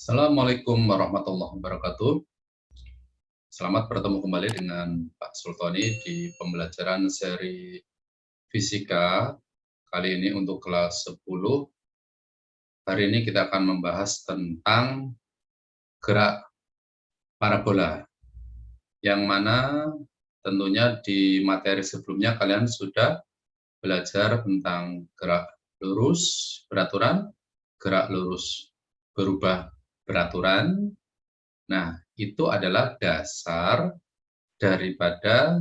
Assalamualaikum warahmatullahi wabarakatuh. Selamat bertemu kembali dengan Pak Sultoni di pembelajaran seri fisika. Kali ini untuk kelas 10. Hari ini kita akan membahas tentang gerak parabola. Yang mana tentunya di materi sebelumnya kalian sudah belajar tentang gerak lurus beraturan, gerak lurus berubah beraturan. Nah, itu adalah dasar daripada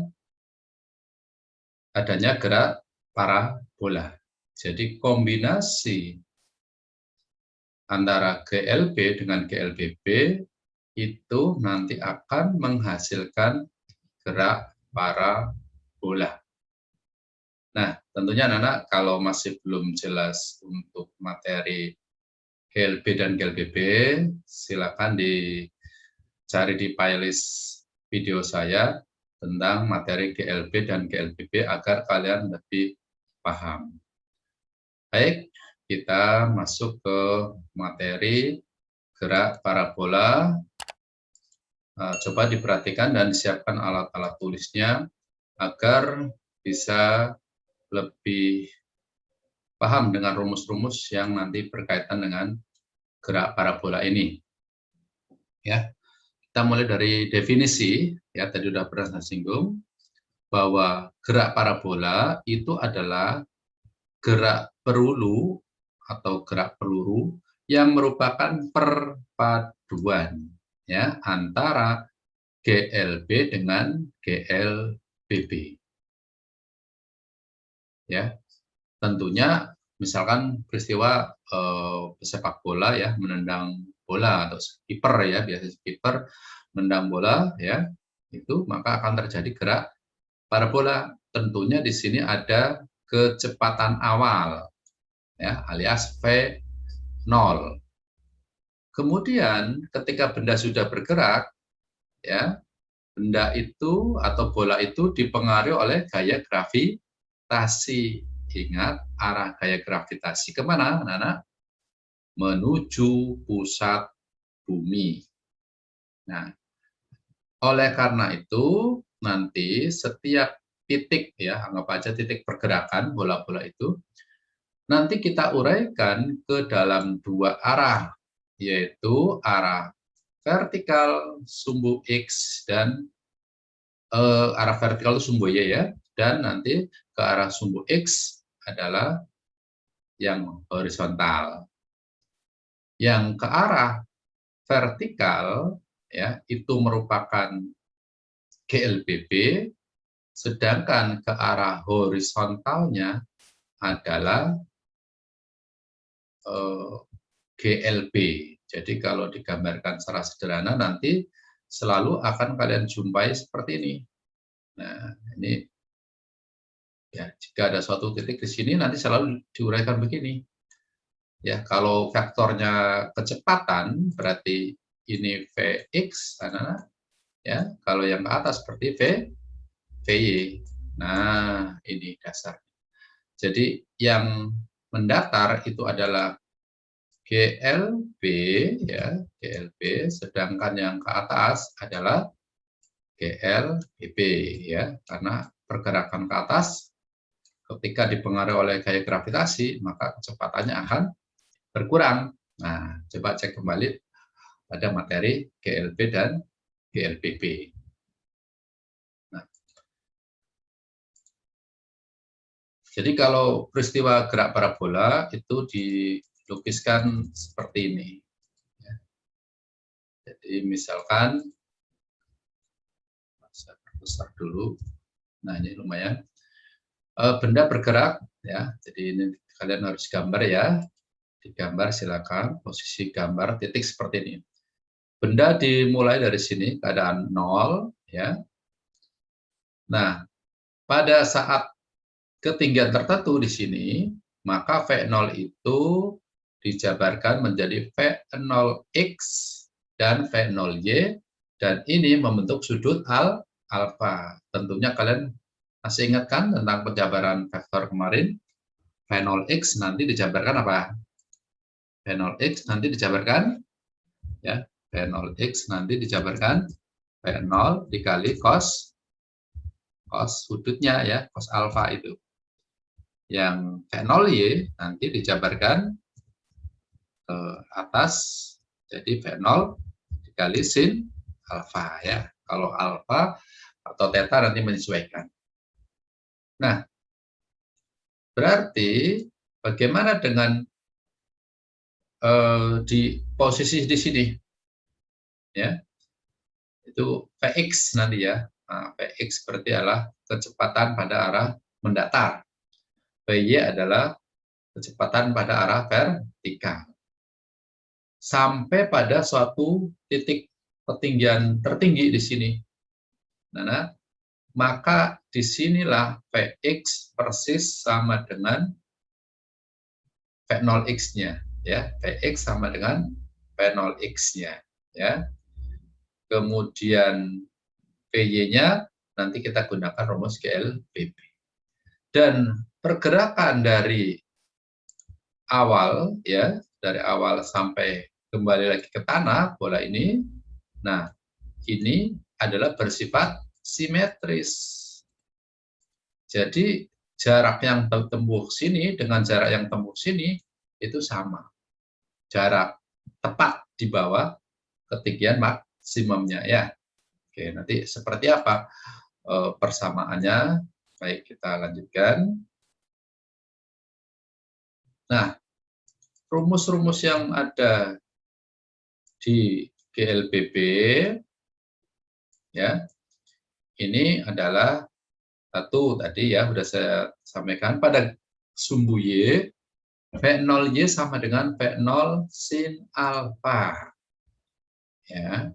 adanya gerak parabola. Jadi kombinasi antara GLB dengan GLBB itu nanti akan menghasilkan gerak parabola. Nah, tentunya anak-anak kalau masih belum jelas untuk materi GLB dan GLBB, silakan dicari di playlist video saya tentang materi GLB dan GLBB agar kalian lebih paham. Baik, kita masuk ke materi gerak parabola. Coba diperhatikan dan siapkan alat-alat tulisnya agar bisa lebih paham dengan rumus-rumus yang nanti berkaitan dengan gerak parabola ini. Ya, kita mulai dari definisi. Ya, tadi sudah pernah saya singgung bahwa gerak parabola itu adalah gerak peluru atau gerak peluru yang merupakan perpaduan ya antara GLB dengan GLBB. Ya, tentunya misalkan peristiwa pesepak bola ya menendang bola atau kiper ya, biasanya kiper menendang bola ya, itu maka akan terjadi gerak parabola. Tentunya di sini ada kecepatan awal ya alias V0. Kemudian ketika benda sudah bergerak ya, benda itu atau bola itu dipengaruhi oleh gaya gravitasi. Ingat arah gaya gravitasi kemana anak-anak? Menuju pusat bumi. Nah, oleh karena itu nanti setiap titik ya, anggap aja titik pergerakan bola-bola itu nanti kita uraikan ke dalam dua arah, yaitu arah vertikal sumbu X dan arah vertikal itu sumbu Y ya, dan nanti ke arah sumbu X adalah yang horizontal. Yang ke arah vertikal ya itu merupakan GLBB, sedangkan ke arah horizontalnya adalah GLB. Jadi kalau digambarkan secara sederhana nanti selalu akan kalian jumpai seperti ini. Nah, ini ya, jika ada suatu titik di sini nanti selalu diuraikan begini. Ya, kalau vektornya kecepatan berarti ini Vx, anak-anak. Ya, kalau yang ke atas seperti Vy. Nah, ini dasar. Jadi yang mendatar itu adalah GLB ya, GLB, sedangkan yang ke atas adalah GLBB ya, karena pergerakan ke atas ketika dipengaruhi oleh gaya gravitasi maka kecepatannya akan berkurang. Nah, coba cek kembali pada materi GLB dan GLBB. Nah, jadi kalau peristiwa gerak parabola itu dilukiskan seperti ini. Jadi misalkan, saya besar dulu. Nah, ini lumayan. Benda bergerak ya. Jadi ini kalian harus gambar ya. Digambar silakan, posisi gambar titik seperti ini. Benda dimulai dari sini keadaan 0 ya. Nah, pada saat ketinggian tertentu di sini, maka V0 itu dijabarkan menjadi V0x dan V0y, dan ini membentuk sudut alfa. Tentunya kalian masih ingat kan tentang penjabaran vektor kemarin? V0x nanti dijabarkan apa? V0x nanti dijabarkan Ya, V0x nanti dijabarkan V0 dikali cos sudutnya ya, cos alfa itu. Yang V0y nanti dijabarkan ke atas, jadi V0 dikali sin alfa ya. Kalau alfa atau theta nanti menyesuaikan. Nah, berarti bagaimana dengan di posisi di sini? Ya, itu Vx nanti ya. Nah, Vx berarti adalah kecepatan pada arah mendatar. Vy adalah kecepatan pada arah vertikal. Sampai pada suatu titik ketinggian tertinggi di sini. Nah, maka disinilah Vx persis sama dengan V0x-nya. Ya, Vx sama dengan V0x-nya. Ya. Kemudian Vy-nya nanti kita gunakan rumus GLBB. Dan pergerakan dari awal ya, dari awal sampai kembali lagi ke tanah bola ini. Nah, ini adalah bersifat simetris. Jadi jarak yang tempuh sini dengan jarak yang tempuh sini itu sama. Jarak tepat di bawah ketinggian maksimumnya ya. Oke, nanti seperti apa persamaannya? Baik, kita lanjutkan. Nah, rumus-rumus yang ada di GLBB ya, ini adalah satu tadi ya sudah saya sampaikan pada sumbu Y, V0Y sama dengan V0 sin alfa. Ya.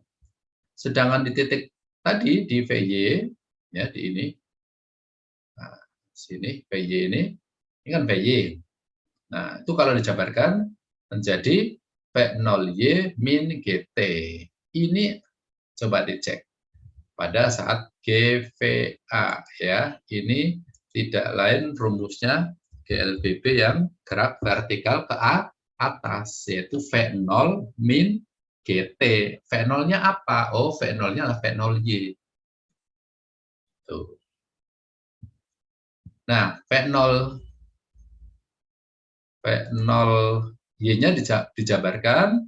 Sedangkan di titik tadi di VY ya di ini. Nah, sini VY ini kan VY. Nah, itu kalau dijabarkan menjadi V0Y min GT. Ini coba dicek pada saat GVA ya. Ini tidak lain rumusnya GLBB yang gerak vertikal ke atas, yaitu V0 min GT. V0-nya apa? Oh, V0-nya adalah V0Y. Tuh. Nah, V0Y-nya dijabarkan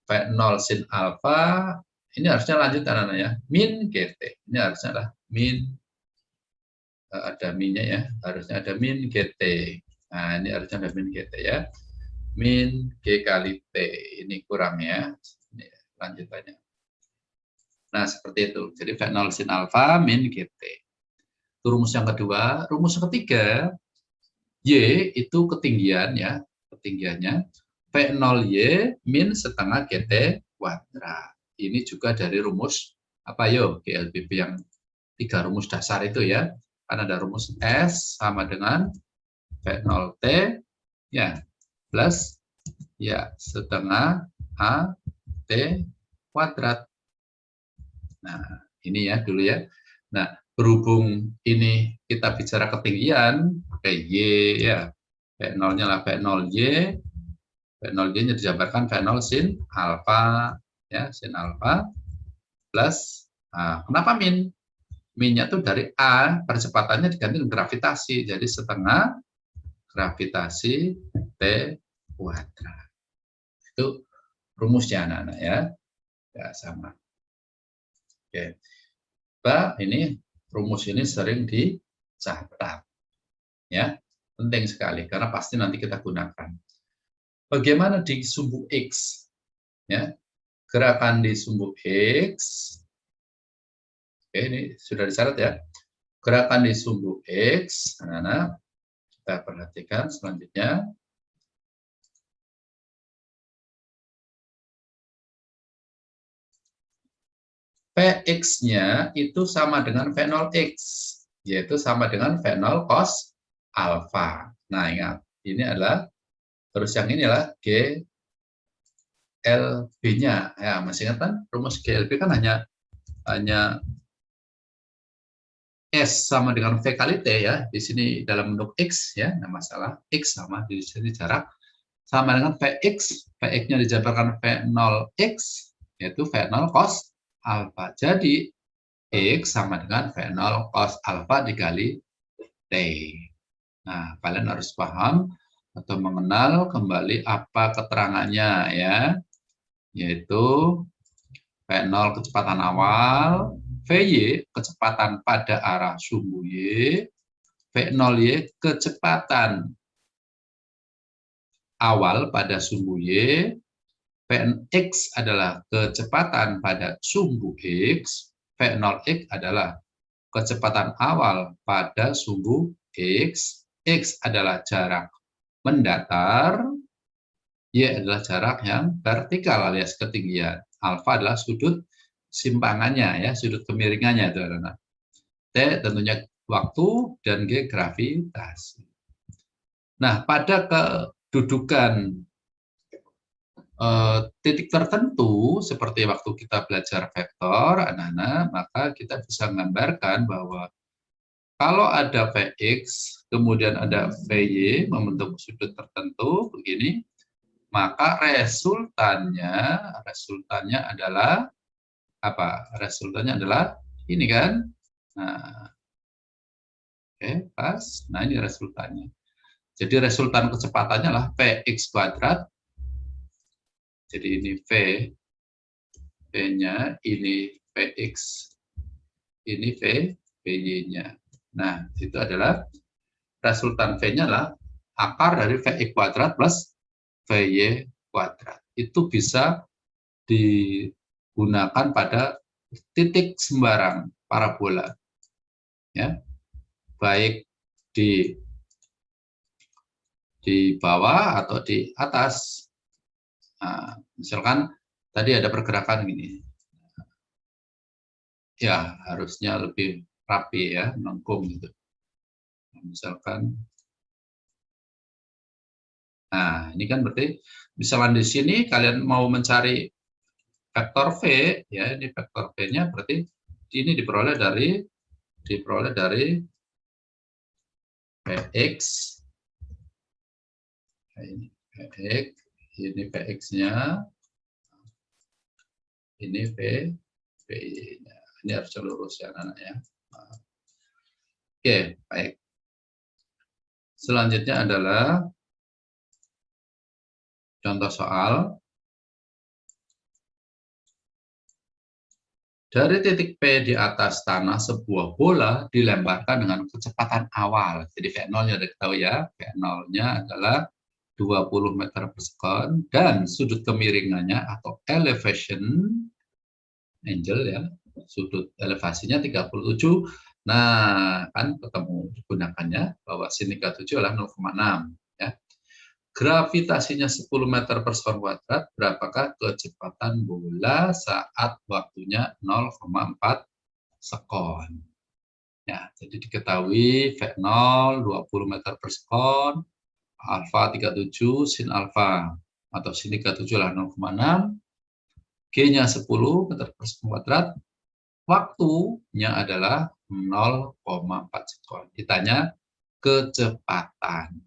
V0 sin alfa. Ini harusnya lanjut anak-anak ya. Min GT. Ini harusnya adalah min, ada minnya ya. Harusnya ada min GT. Nah, ini harusnya ada min GT ya. Min G kali T. Ini kurang ya. Ini lanjutannya. Nah, seperti itu. Jadi V0 sin alfa min GT. Itu rumus yang kedua. Rumus yang ketiga, Y itu ketinggian ya. Ketinggiannya. V0Y min setengah GT kuadrat. Ini juga dari rumus apa yo? GLBB yang 3 rumus dasar itu ya. Kan ada rumus S sama dengan V0T ya plus ya setengah AT kuadrat. Nah, ini ya dulu ya. Nah, berhubung ini kita bicara ketinggian, pakai Y ya. V0-nya lah V0Y. V0Y-nya dijabarkan V0 sin alfa ya, sin alfa plus kenapa min? Min-nya tuh dari A, percepatannya diganti dengan gravitasi. Jadi setengah gravitasi T kuadrat. Itu rumusnya anak-anak ya. Ya sama. Oke. Ini rumus ini sering dicatat. Ya, penting sekali karena pasti nanti kita gunakan. Bagaimana di sumbu X? Ya. Gerakan di sumbu X. Oke, ini sudah dicatat ya. Gerakan di sumbu X, anak-anak, kita perhatikan selanjutnya. Px-nya itu sama dengan V0x, yaitu sama dengan V0 cos alfa. Nah, ingat, ini adalah, terus yang ini adalah GLB-nya. Ya, masih ingat kan? Rumus GLB kan hanya S sama dengan V kali T ya. Di sini dalam bentuk X ya, nah masalah X sama di sini jarak sama dengan Vx, Vx-nya dijabarkan V0x yaitu V0 cos alfa. Jadi X sama dengan V0 cos alfa dikali T. Nah, kalian harus paham atau mengenal kembali apa keterangannya ya, yaitu V0 kecepatan awal, Vy kecepatan pada arah sumbu Y, V0Y kecepatan awal pada sumbu Y, Vnx adalah kecepatan pada sumbu X, V0x adalah kecepatan awal pada sumbu X, X adalah jarak mendatar, Y adalah jarak yang vertikal alias ketinggian. Alfa adalah sudut simpangannya ya, sudut kemiringannya teman-teman. T tentunya waktu dan G gravitasi. Nah, pada kedudukan titik tertentu seperti waktu kita belajar vektor, anak-anak, maka kita bisa menggambarkan bahwa kalau ada Vx, kemudian ada Vy membentuk sudut tertentu begini, maka resultannya adalah apa? Resultannya adalah ini kan? Nah, oke, pas. Nah, ini resultannya. Jadi resultan kecepatannya adalah Vx kuadrat. Jadi ini V-nya, ini Vx, ini Vy-nya. Nah, itu adalah resultan V-nya adalah akar dari Vx kuadrat plus Vy kuadrat. Itu bisa digunakan pada titik sembarang parabola. Ya. Baik di bawah atau di atas. Nah, misalkan tadi ada pergerakan gini. Ya, harusnya lebih rapi ya, melengkung gitu. Misalkan, nah ini kan berarti misalkan di sini kalian mau mencari vektor V, ya ini vektor V-nya berarti ini diperoleh dari Vx, ini Vx, ini Vx-nya, ini V-nya. Ini harus lurus ya anak-anak ya. Oke, baik. Selanjutnya adalah contoh soal. Dari titik P di atas tanah, sebuah bola dilemparkan dengan kecepatan awal. Jadi V0-nya diketahui ya, V0-nya adalah 20 meter per sekon, dan sudut kemiringannya atau elevation angle ya, sudut elevasinya 37. Nah, kan ketemu digunakannya bahwa sin 37 adalah 0,6 ya. Gravitasinya 10 meter per sekon kuadrat, berapakah kecepatan bola saat waktunya 0,4 sekon? Ya, jadi diketahui V0 20 meter per sekon, alfa 37, sin alfa atau sin 37 adalah 0,6, G-nya 10 meter per sekon kuadrat, waktunya adalah 0,4 sekon. Ditanya kecepatan.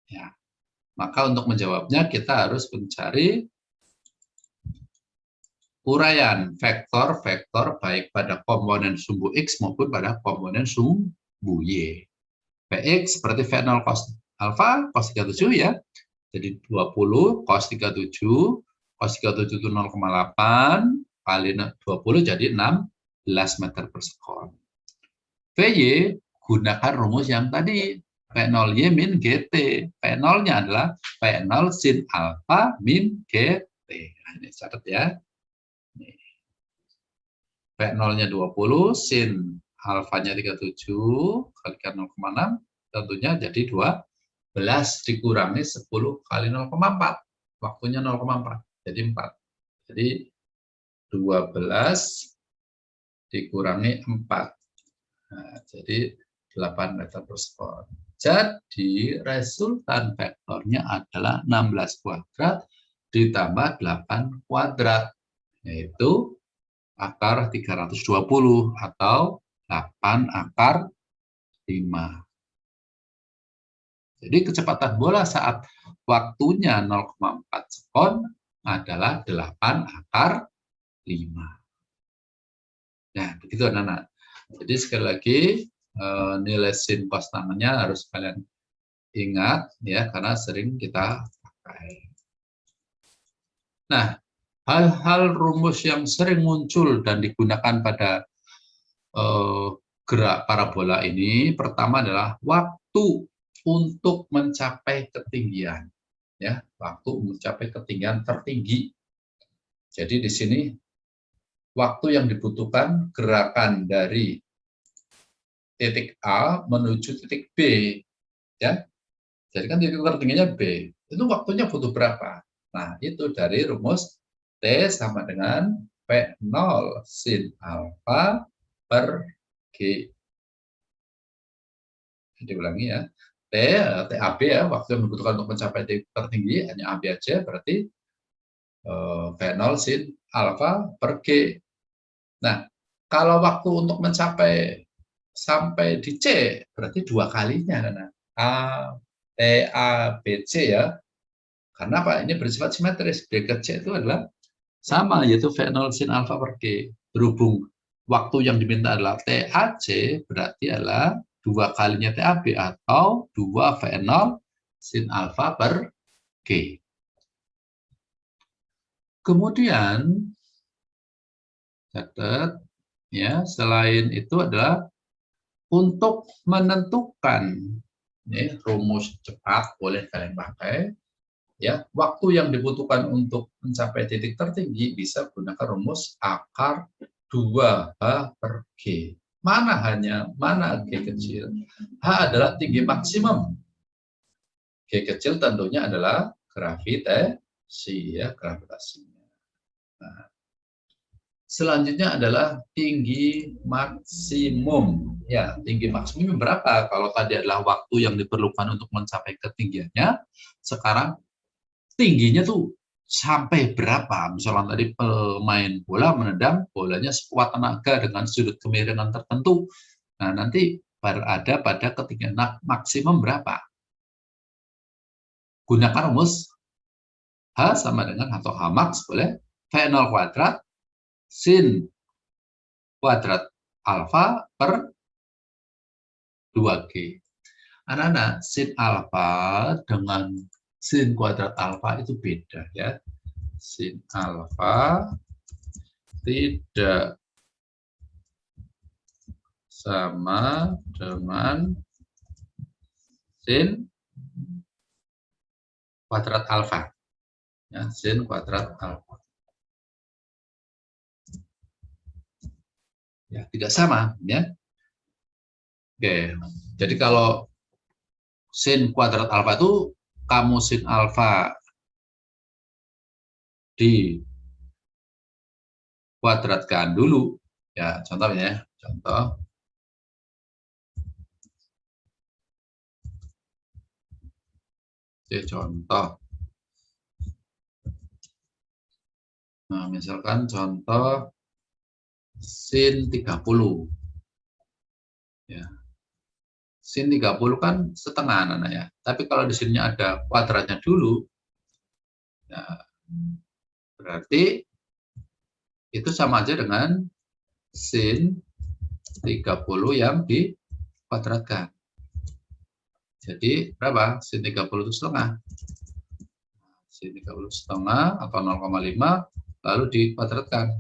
Ya. Maka untuk menjawabnya kita harus mencari uraian vektor-vektor baik pada komponen sumbu X maupun pada komponen sumbu Y. Vx seperti V0 cos alfa, cos 37 ya. Jadi 20 cos 37, cos 37 itu 0,8 kali 20 jadi 16 meter per sekon. Vy gunakan rumus yang tadi. V0Y min GT. V0-nya adalah V0 sin alfa min GT. Nah, ini catat ya. V0-nya 20, sin alfanya 37, kalikan 0,6, tentunya jadi 12 dikurangi 10 kali 0,4. Waktunya 0,4, jadi 4. Jadi 12 dikurangi 4. Nah, jadi 8 meter per sekon. Jadi resultan vektornya adalah 16 kuadrat ditambah 8 kuadrat, yaitu akar 320 atau 8 akar 5. Jadi kecepatan bola saat waktunya 0,4 sekon adalah 8 akar 5. Nah, begitu anak-anak. Jadi sekali lagi nilai sin cos tangannya harus kalian ingat ya, karena sering kita pakai. Nah, hal-hal rumus yang sering muncul dan digunakan pada gerak parabola ini, pertama adalah waktu untuk mencapai ketinggian, ya, waktu mencapai ketinggian tertinggi. Jadi di sini waktu yang dibutuhkan gerakan dari titik A menuju titik B, ya. Jadi kan titik tertingginya B, itu waktunya butuh berapa? Nah, itu dari rumus T sama dengan P0 sin alfa per G. Jadi ulangi ya, TAB ya, waktu yang dibutuhkan untuk mencapai titik tertinggi hanya AB aja, berarti P0 sin alfa per G. Nah, kalau waktu untuk mencapai sampai di C, berarti 2 kalinya. Nah, TABC ya, karena apa? Ini bersifat simetris. B ke C itu adalah sama, yaitu V0 sin alfa per G. Berhubung waktu yang diminta adalah TAC, berarti adalah 2 kalinya TAB atau 2 V0 sin alfa per G. Kemudian, catat, ya, selain itu adalah untuk menentukan, ini rumus cepat boleh kalian pakai, ya, waktu yang dibutuhkan untuk mencapai titik tertinggi bisa gunakan rumus akar 2H per G. Mana G kecil? H adalah tinggi maksimum. G kecil tentunya adalah gravitasi, ya, gravitasinya. Nah, selanjutnya adalah tinggi maksimum. Ya, tinggi maksimum berapa? Kalau tadi adalah waktu yang diperlukan untuk mencapai ketinggiannya, sekarang tingginya tuh sampai berapa? Misalnya tadi pemain bola menendang bolanya sekuat tenaga dengan sudut kemiringan tertentu. Nah, nanti berada pada ketinggian maksimum berapa? Gunakan rumus H sama dengan atau H max boleh V0 kuadrat sin kuadrat alfa per 2G. Anak-anak, sin alfa dengan sin kuadrat alfa itu beda ya. Sin alfa tidak sama dengan sin kuadrat alfa. Ya, sin kuadrat alfa. Ya, tidak sama ya. Oke. Jadi kalau sin kuadrat alfa itu kamu sin alfa di kuadratkan dulu. Ya, contohnya, contoh. Oke, contoh. Nah, misalkan contoh sin 30. Ya. Sin 30 kan setengah anak ya. Tapi kalau di sini ada kuadratnya dulu, ya, berarti itu sama aja dengan sin 30 yang dikuadratkan. Jadi berapa? Sin 30 itu setengah. Sin 30 setengah atau 0,5 lalu dikuadratkan.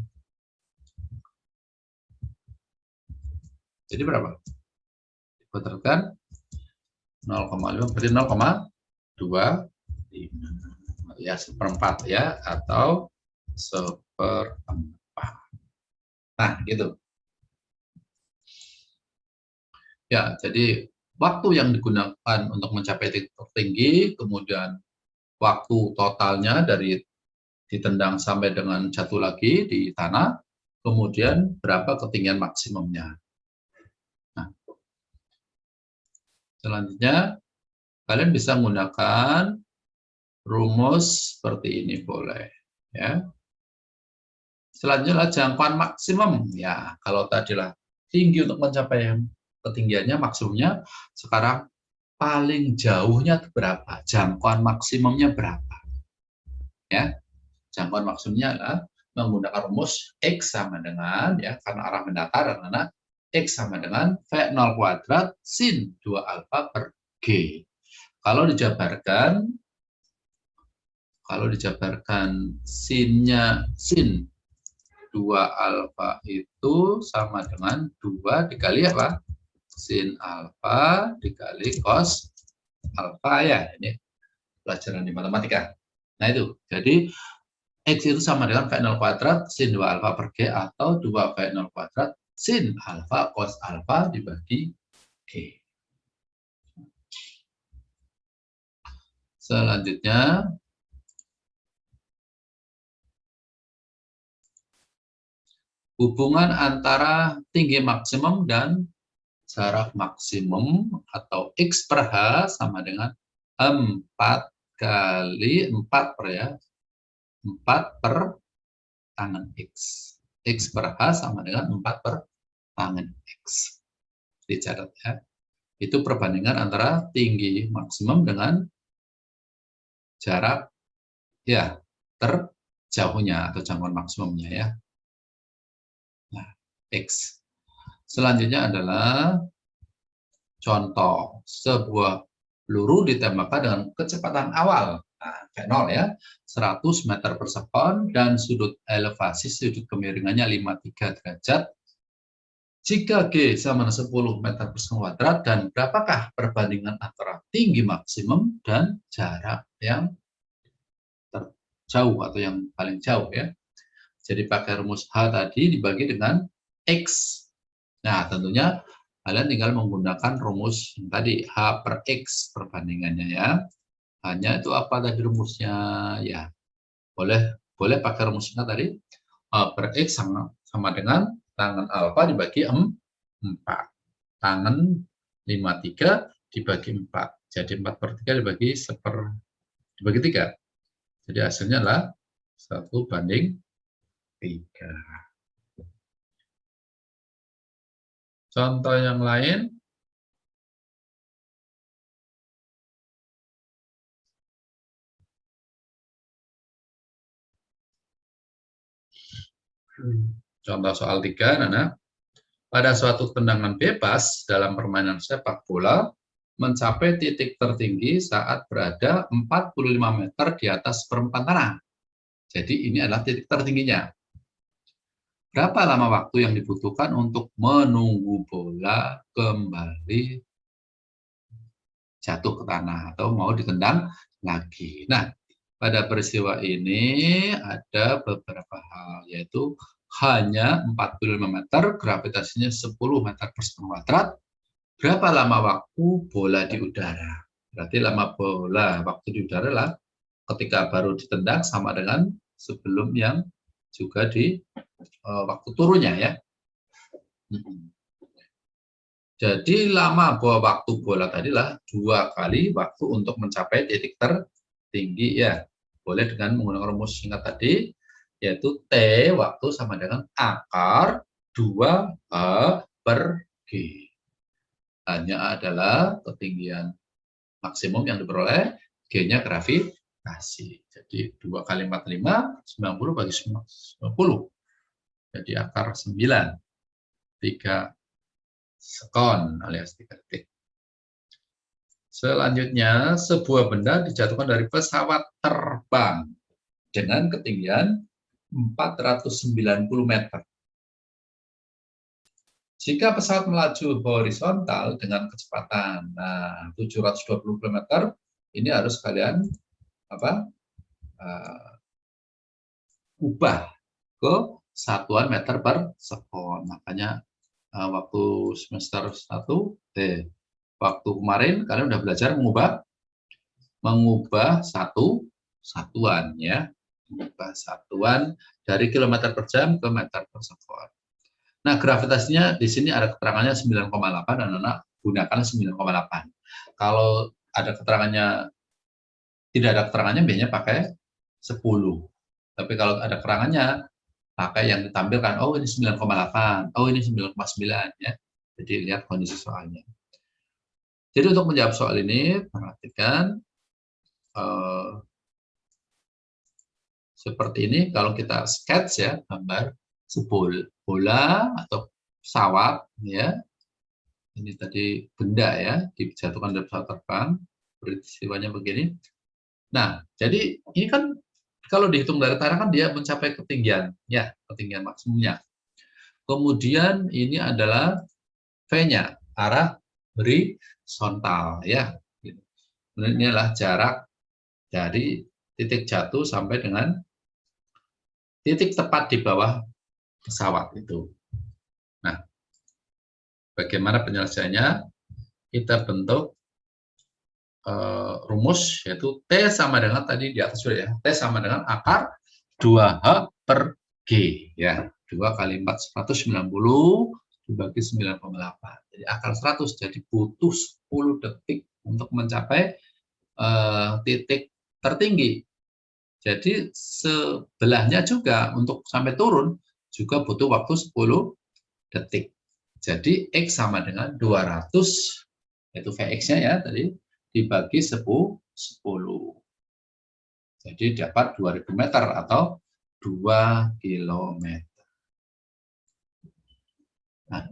Jadi berapa? Dikuadratkan 0,5 berarti 0,25 ya, seperempat ya, atau seperempat. Nah, gitu. Ya, jadi waktu yang digunakan untuk mencapai titik tertinggi, kemudian waktu totalnya dari ditendang sampai dengan jatuh lagi di tanah, kemudian berapa ketinggian maksimumnya. Nah, selanjutnya kalian bisa menggunakan rumus seperti ini boleh ya. Selanjutnya adalah jangkauan maksimum ya. Kalau tadilah tinggi untuk mencapai ketinggiannya maksimumnya, sekarang paling jauhnya berapa? Jangkauan maksimumnya berapa? Ya. jangkauan maksimumnya adalah menggunakan rumus X sama dengan, ya, karena arah mendatar, karena X sama dengan V0 kuadrat sin 2 alfa per G. Kalau dijabarkan sinnya sin 2 alfa itu sama dengan 2 dikali apa? Sin alfa dikali cos alfa, ya. Ini pelajaran di matematika. Nah itu, jadi X itu sama dengan V0 kuadrat sin 2 alfa per G atau 2 V0 kuadrat sin alfa cos alfa dibagi G. Selanjutnya, hubungan antara tinggi maksimum dan jarak maksimum atau X per H sama dengan 4 kali 4 per, ya, 4 per tangen X. X per H sama dengan 4 per tangen X. Dicatat, ya. Itu perbandingan antara tinggi maksimum dengan jarak, ya, terjauhnya atau jangkauan maksimumnya, ya. Nah, X. Selanjutnya adalah contoh sebuah peluru ditembakkan dengan kecepatan awal, nah, V0, ya, 100 meter per sekon dan sudut kemiringannya 53 derajat. Jika G sama dengan 10 meter per sekon kuadrat, dan berapakah perbandingan antara tinggi maksimum dan jarak yang terjauh atau yang paling jauh, ya. Jadi pakai rumus H tadi dibagi dengan X. Nah, tentunya kalian tinggal menggunakan rumus yang tadi, H per X perbandingannya, ya. Hanya itu apa tadi rumusnya, ya. Boleh pakai rumusnya tadi, H per X sama dengan tangen alfa dibagi 4. Tangen 53 dibagi 4. Jadi 4 per 3 dibagi 3. Jadi hasilnya adalah 1:3. Contoh yang lain, contoh soal 3, Nana. Pada suatu tendangan bebas dalam permainan sepak bola, mencapai titik tertinggi saat berada 45 meter di atas permukaan tanah. Jadi ini adalah titik tertingginya. Berapa lama waktu yang dibutuhkan untuk menunggu bola kembali jatuh ke tanah atau mau ditendang lagi? Nah, pada peristiwa ini ada beberapa hal, yaitu hanya 45 meter, gravitasinya 10 meter per sekon kuadrat. Berapa lama waktu bola di udara? Berarti lama bola waktu di udara lah ketika baru ditendang sama dengan sebelum yang juga di waktu turunnya, ya. Jadi lama waktu bola tadi lah 2 kali waktu untuk mencapai titik tertinggi, ya. Boleh dengan menggunakan rumus singkat tadi, yaitu T waktu sama dengan akar 2H per G. Hanya adalah ketinggian maksimum yang diperoleh, G-nya gravitasi. Jadi 2 kali 45, 90 bagi 90. Jadi akar 9. 3 sekon alias 3 detik. Selanjutnya, sebuah benda dijatuhkan dari pesawat terbang dengan ketinggian 490 meter. Jika pesawat melaju horizontal dengan kecepatan 720 km, ini harus kalian ubah ke satuan meter per sekon. Makanya waktu semester 1, waktu kemarin kalian udah belajar mengubah satuan, ya. Mengubah satuan dari kilometer per jam ke meter per sekon. Nah, gravitasinya di sini ada keterangannya 9,8, dan anak gunakan 9,8. Kalau ada keterangannya, tidak ada keterangannya, biasanya pakai 10. Tapi kalau ada keterangannya, pakai yang ditampilkan, oh ini 9,8, oh ini 9,9, ya. Jadi lihat kondisi soalnya. Jadi untuk menjawab soal ini, perhatikan seperti ini. Kalau kita sketch ya, gambar bola atau pesawat ya. Ini tadi benda ya, dijatuhkan dari pesawat terbang. Peristiwanya begini. Nah, jadi ini kan kalau dihitung dari tanah kan dia mencapai ketinggian, ya, ketinggian maksimumnya. Kemudian ini adalah V-nya, arah horizontal, ya. Ini adalah jarak dari titik jatuh sampai dengan titik tepat di bawah pesawat itu. Nah, bagaimana penyelesaiannya? Kita bentuk rumus, yaitu T sama dengan tadi di atas sudah ya, T sama dengan akar 2H per G, ya. 2 kali 4, 190 dibagi 9,8. Jadi akar 100, jadi butuh 10 detik untuk mencapai titik tertinggi. Jadi sebelahnya juga untuk sampai turun juga butuh waktu 10 detik. Jadi X sama dengan 200, yaitu Vx-nya ya tadi, dibagi 10. Jadi dapat 2000 meter atau 2 km. Nah,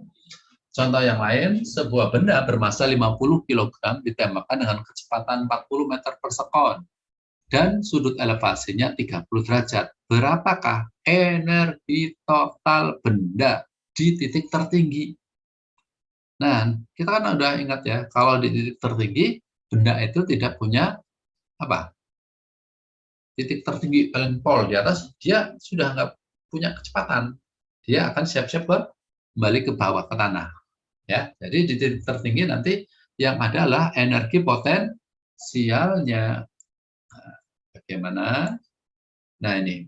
contoh yang lain, sebuah benda bermassa 50 kg ditembakkan dengan kecepatan 40 meter per sekon dan sudut elevasinya 30 derajat. Berapakah energi total benda di titik tertinggi? Nah, kita kan udah ingat ya, kalau di titik tertinggi, benda itu tidak punya apa? Titik tertinggi paling pol di atas, dia sudah nggak punya kecepatan. Dia akan siap-siap kembali ke bawah ke tanah. Ya, jadi di titik tertinggi nanti yang adalah energi potensialnya. Nah, bagaimana? Nah ini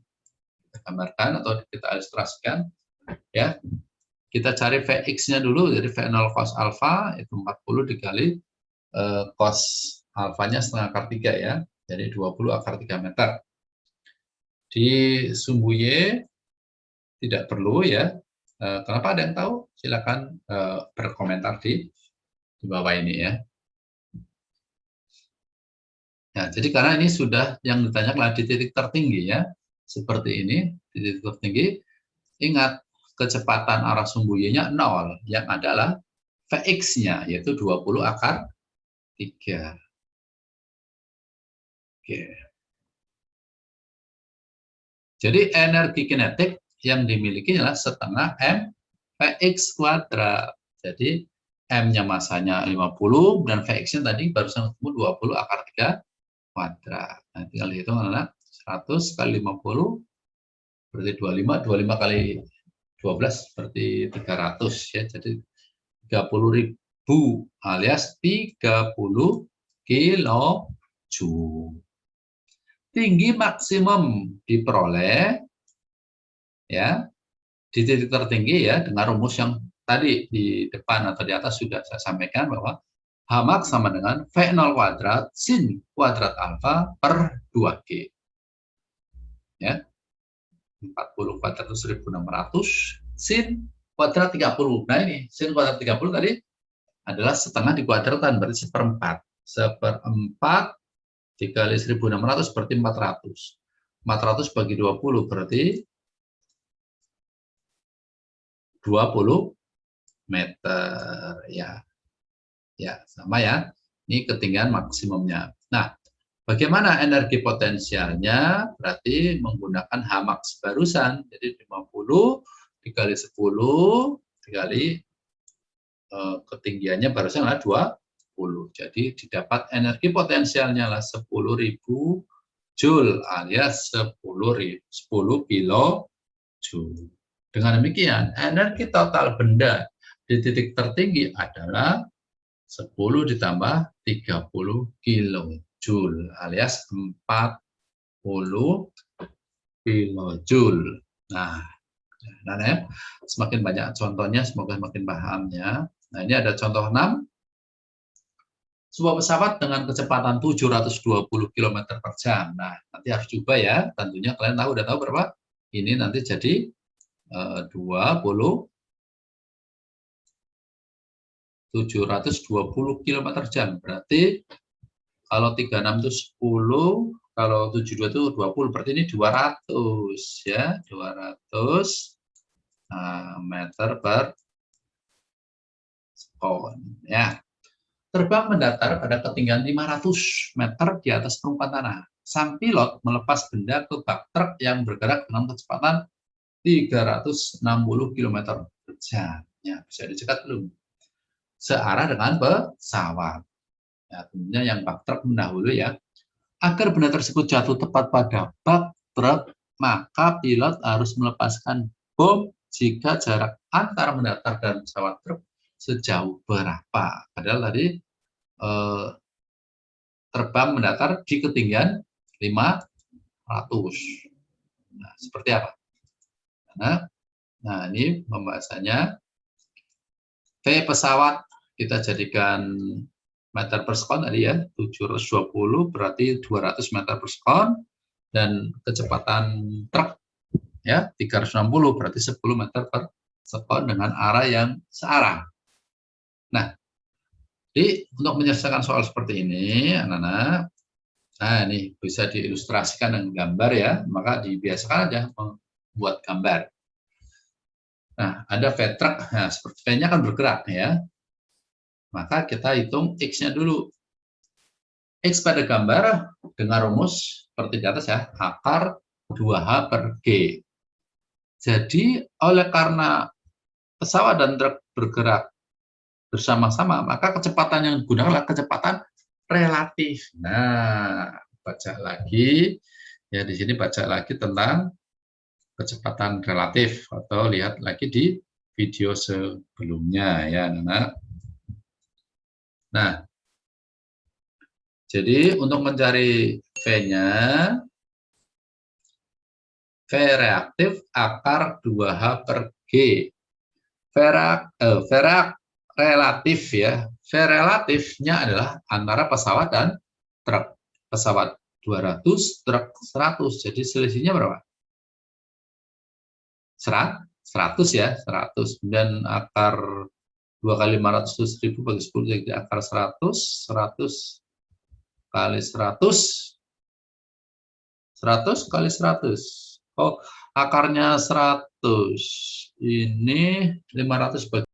kita gambarkan atau kita ilustrasikan. Ya, kita cari Vx-nya dulu. Jadi V0 cos alfa itu 40 dikali cos alfanya setengah akar 3 ya. Jadi 20 akar 3 meter. Di sumbu Y tidak perlu ya. Kenapa ada yang tahu? Silakan berkomentar di bawah ini ya. Nah, jadi karena ini sudah yang ditanyakan di titik tertinggi ya. Seperti ini, di titik tertinggi. Ingat, kecepatan arah sumbu Y-nya 0, yang adalah Vx-nya, yaitu 20 akar 3. Oke. Jadi energi kinetik yang dimiliki adalah setengah M Vx kuadrat. Jadi M-nya masanya 50 dan Vx-nya tadi barusan ketemu 20 akar 3 kuadrat. Nah, tinggal dihitung adalah 100 kali 50 berarti 25, 25 kali 12 berarti 300 ya. Jadi 30.000 alias 30 kilojoule. Tinggi maksimum diperoleh ya di titik tertinggi ya dengan rumus yang tadi di depan atau di atas sudah saya sampaikan bahwa Hmax sama dengan V0 kuadrat sin kuadrat alfa per 2G. Ya. 40 kuadrat itu 1600 sin kuadrat 30. Nah ini sin kuadrat 30 tadi adalah setengah dikuadratkan berarti seperempat. Seperempat dikali 1600 berarti 400. 400 bagi 20 berarti 20 meter ya. Ya, sama ya. Ini ketinggian maksimumnya. Nah, bagaimana energi potensialnya? Berarti menggunakan Hmax barusan. Jadi 50 dikali 10 dikali ketinggiannya barusan adalah 20. Jadi didapat energi potensialnya lah 10.000 Joule alias 10 kilojoule. Dengan demikian, energi total benda di titik tertinggi adalah 10 ditambah 30 kilojoule alias 40 kilojoule. Nah, semakin banyak contohnya, semoga semakin pahamnya. Nah, ini ada contoh 6. Sebuah pesawat dengan kecepatan 720 km per jam. Nah, nanti harus coba ya. Tentunya kalian udah tahu berapa? Ini nanti jadi 720 km jam. Berarti kalau 36 itu 10 Kalau 72 itu 20, berarti ini 200 ya, 200 meter per sekon ya. Terbang mendatar pada ketinggian 500 meter di atas permukaan tanah. Sang pilot melepas benda ke bak truk yang bergerak dengan kecepatan 360 km per jam. Ya, bisa dicegat belum? Searah dengan pesawat. Ya, tentunya yang bak truk mendahului ya. Agar benda tersebut jatuh tepat pada bak truk, maka pilot harus melepaskan bom jika jarak antara mendatar dan pesawat truk sejauh berapa. Padahal tadi terbang mendatar di ketinggian 500. Nah, seperti apa? Nah, ini pembahasannya. V pesawat kita jadikan meter per sekon tadi ya, 720 berarti 200 meter per sekon, dan kecepatan truk ya 360 berarti 10 meter per sekon dengan arah yang searah. Nah, jadi untuk menyelesaikan soal seperti ini, anak-anak, nah ini bisa diilustrasikan dengan gambar ya, maka dibiasakan aja membuat gambar. Nah, ada V truk, nah seperti V-nya kan bergerak ya, maka kita hitung X-nya dulu. X pada gambar dengan rumus seperti di atas ya, akar 2H per G. Jadi, oleh karena pesawat dan truk bergerak bersama-sama, maka kecepatan yang digunakan adalah kecepatan relatif. Nah, baca lagi, ya di sini baca lagi tentang kecepatan relatif, atau lihat lagi di video sebelumnya ya, anak-anak. Nah, jadi untuk mencari V-nya, V reaktif akar 2H per G. V relatif ya. V relatifnya adalah antara pesawat dan truk. Pesawat 200, truk 100. Jadi selisihnya berapa? 100 ya, 100. Dan akar 2 kali 500 ribu bagi 10 jadi akar 100, 100 kali 100, 100 kali 100. Oh, akarnya 100. Ini 500 bagi